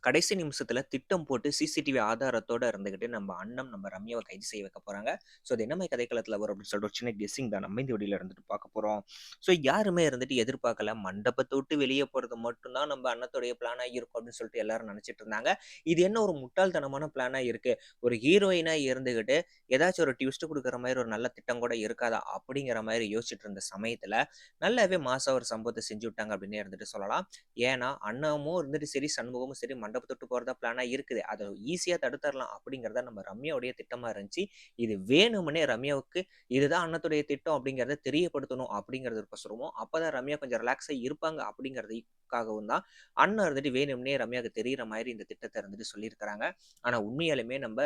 கடைசி நிமிஷத்துல திட்டம் போட்டு சிசிடிவி ஆதாரத்தோட இருந்துகிட்டு நம்ம அண்ணன் நம்ம ரம்யாவ கைது செய்ய வைக்க போறாங்க. ஸோ அது என்ன மாரி கதைக்களத்துல வரும் அப்படின்னு சொல்லிட்டு ஒரு சின்ன கெஸ்ஸிங் தான் நம்ம இந்த வீடியோல இருந்துட்டு பார்க்க போறோம். ஸோ யாருமே இருந்துட்டு எதிர்பார்க்கல. மண்டபத்த விட்டு வெளிய போறது மட்டும் தான் நம்ம அண்ணத்துடைய பிளானா இருக்கும் அப்படின்னு சொல்லிட்டு எல்லாரும் நினைச்சிட்டு இருந்தாங்க. இது என்ன ஒரு முட்டாள்தனமான பிளானா இருக்கு. ஒரு ஹீரோயினா இருந்துகிட்டு ஏதாச்சும் ஒரு ட்விஸ்ட் குடுக்குற மாரி ஒரு நல்ல திட்டம் கூட இருக்காதா? அப்படிங்கிற மாரி யோசிச்சுட்டு இருந்த சமயத்துல நல்லாவே மாஸா ஒரு சம்பவத்த செஞ்சு விட்டாங்க அப்படின்னே இருந்துட்டு சொல்லலாம். ஏன்னா, அண்ணாமும் இருந்துட்டு சரி, சண்முகமும் சரி மண்டபத்த விட்டு போறதா பிளானா இருக்குது. அத ஈஸியா தடுத்தரலாம் அப்படிங்கிறது தான் நம்ம ரம்யாவுடைய திட்டமா இருந்துச்சு. இது வேணும்னே ரம்யாவுக்கு இதுதான் அண்ணத்துடைய திட்டம் அப்படிங்கிறத தெரியப்படுத்தணும் அப்படிங்கிறதுக்கோசரமும், அப்பதான் ரம்யா கொஞ்சம் ரிலாக்ஸா இருப்பாங்க அப்படிங்கிறதுக்காகவும் தான் அண்ணன் இருந்துட்டு வேணும்னே ரம்யாவுக்கு தெரியிற மாரி இந்த திட்டத்த இருந்துட்டு சொல்லியிருக்கிறாங்க. ஆனா உண்மையாலுமே நம்ம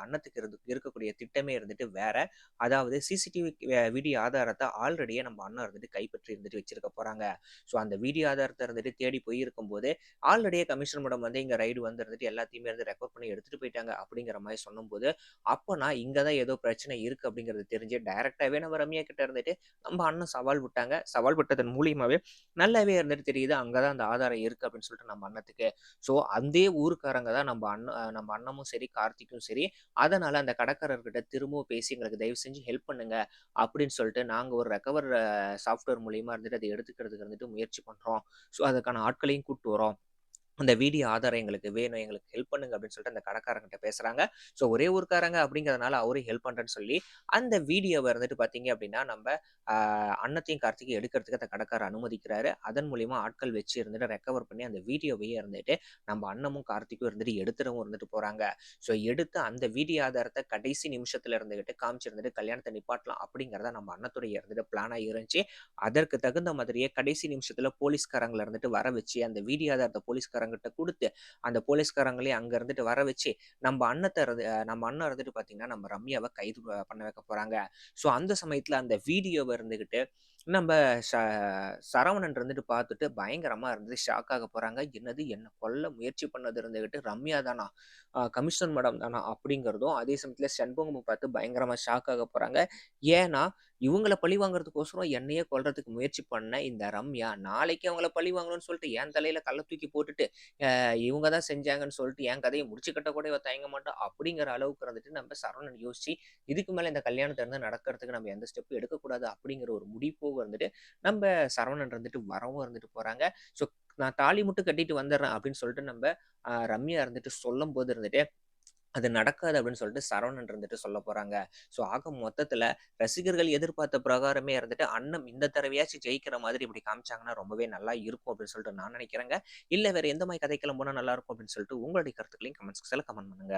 அண்ணத்துக்கு இருக்கக்கூடிய திட்டமே இருந்துட்டு வேற. அதாவது சிசிடிவி வீடியோ ஆதாரத்த ஆல்ரெடியே நம்ம அண்ணன் இருந்துட்டு கைப்பற்றி இருந்துட்டு வச்சிருக்க போறாங்க. ஸோ அந்த வீடியோ ஆதாரத்த இருந்துட்டு தேடி போய் இருக்கும்போதே, ஆல்ரெடியே கமிஷனர் மேடம் வந்து இங்க ரைடு வந்து இருந்துட்டு எல்லாத்தையுமே வந்து ரெக்கார்ட் பண்ணி எடுத்துட்டு போயிட்டாங்க அப்படிங்கிற மாரி சொல்லும்போது, அப்பன்னா இங்க தான் ஏதோ பிரச்சனை இருக்கு அப்படிங்கிறது தெரிஞ்சு டைரக்ட்டாவே நம்ம ரம்யா கிட்ட இருந்துட்டு நம்ம அண்ணன் சவால் விட்டாங்க. சவால் விட்டதன் மூலியமாவே நல்லாவே இருந்துட்டு தெரியுது. அங்க தான் அந்த ஆதாரம் இருக்கு அப்படின்னு சொல்லிட்டு நம்ம அண்ணத்துக்கு. ஸோ அந்தே ஊர்க்காரங்க தான் நம்ம அண்ணமும் சரி, கார்த்திக்கும் சரி, அதனால அந்த கடைக்காரர்கிட்ட திரும்பவும் பேசி எங்களுக்கு தயவு செஞ்சு ஹெல்ப் பண்ணுங்க அப்படின்னு சொல்லிட்டு நாங்க ஒரு ரெக்கவர் சாஃப்ட்வேர் மூலியமா இருந்துட்டு அத எடுத்துக்கிறதுக்கு வந்துட்டு முயற்சி பண்றோம். ஸோ அதுக்கான ஆட்களையும் கூட்டு வரோம். அந்த வீடியோ ஆதாரம் எங்களுக்கு வேணும். எங்களுக்கு ஹெல்ப் பண்ணுங்க அப்படின்னு சொல்லிட்டு அந்த கடைக்காரங்கிட்ட பேசுறாங்க. ஸோ ஒரே ஊர்க்காரங்க அப்படிங்கிறதுனால அவரும் ஹெல்ப் பண்றேன்னு சொல்லி, அந்த வீடியோவ இருந்துட்டு பார்த்தீங்க அப்படின்னா, நம்ப அ அண்ணத்தையும் கார்த்திகையும் எடுக்கிறதுக்கு அந்த கடைக்காரர் அனுமதிக்கிறாரு. அதன் மூலியமா ஆட்கள் வச்சு இருந்துட்டு ரெக்கவர் பண்ணி அந்த வீடியோவையே இருந்துட்டு நம்ம அண்ணமும் கார்த்திக்கும் இருந்துட்டு எடுத்துறவும் இருந்துட்டு போறாங்க. ஸோ எடுத்து அந்த வீடியோ ஆதாரத்த கடைசி நிமிஷத்துல இருந்துகிட்டு காமிச்சிருந்துட்டு கல்யாணத்த நிப்பாட்டலாம் அப்படிங்கிறத நம்ம அண்ணத்துடைய இருந்துட்டு பிளானா இருந்துச்சு. அதற்கு தகுந்த மாதிரியே கடைசி நிமிஷத்துல போலீஸ்காரங்கள இருந்துட்டு வர வச்சு, அந்த வீடியோ ஆதாரத்த போலீஸ்காரங்கட்ட குடுத்து, அந்த போலீஸ்காரங்களையும் அங்க இருந்துட்டு வர வச்சு, நம்ம அண்ணன் இருந்துட்டு பார்த்தீங்கன்னா, நம்ம ரம்யாவ கைது பண்ண வைக்க போறாங்க. ஸோ அந்த சமயத்துல அந்த வீடியோவ இருந்துகிட்டு நம்ப ச சரவணன் இருந்துட்டு பார்த்துட்டு பயங்கரமா இருந்துட்டு ஷாக் ஆக போறாங்க. என்னது என்ன கொல்ல முயற்சி பண்ணது இருந்துகிட்டு ரம்யா தானா? கமிஷனர் மேடம் தானா? அப்படிங்கிறதும் அதே சமயத்துல சண்முகமும் பார்த்து பயங்கரமா ஷாக் ஆக போறாங்க. ஏன்னா, இவங்கள பழி வாங்குறதுக்கோசரம் என்னையே கொல்றதுக்கு முயற்சி பண்ண இந்த ரம்யா, நாளைக்கு அவங்கள பழி வாங்கணும்னு சொல்லிட்டு என் தலையில கல்ல தூக்கி போட்டுட்டு, இவங்க தான் செஞ்சாங்கன்னு சொல்லிட்டு என் கதைய முடிச்சு கட்ட கூட இவ தயங்க மாட்டா. அப்படிங்கிற அளவுக்கு வந்துட்டு நம்ம சரவணன் யோசிச்சு, இதுக்கு மேல இந்த கல்யாணத்த இருந்து நடக்கிறதுக்கு நம்ம எந்த ஸ்டெப்பும் எடுக்கக்கூடாது அப்படிங்கிற ஒரு முடிப்போக இருந்துட்டு, நம்ப சரவணன் இருந்துட்டு வரவும் இருந்துட்டு போறாங்க. ஸோ நான் தாலி மட்டும் கட்டிட்டு வந்துடுறேன் அப்படின்னு சொல்லிட்டு நம்ப ரம்யா இருந்துட்டு சொல்லும்போது இருந்துட்டு அது நடக்காது அப்படின்னு சொல்லிட்டு சரவணன் இருந்துட்டு சொல்ல போறாங்க. ஸோ ஆக மொத்தத்துல ரசிகர்கள் எதிர்பார்த்த பிரகாரமே இருந்துட்டு அண்ணன் இந்த தடவையாச்சும் ஜெயிக்கிற மாதிரி இப்படி காமிச்சாங்கன்னா ரொம்பவே நல்லா இருக்கும் அப்படின்னு சொல்லிட்டு நான் நினைக்கிறேங்க. இல்ல வேற எந்த மாரி கதைக்களம் போனா நல்லா இருக்கும் அப்படின்னு சொல்லிட்டு உங்களுடைய கருத்துக்களையும் கமெண்ட் செக்ஷன்ல கமெண்ட் பண்ணுங்க.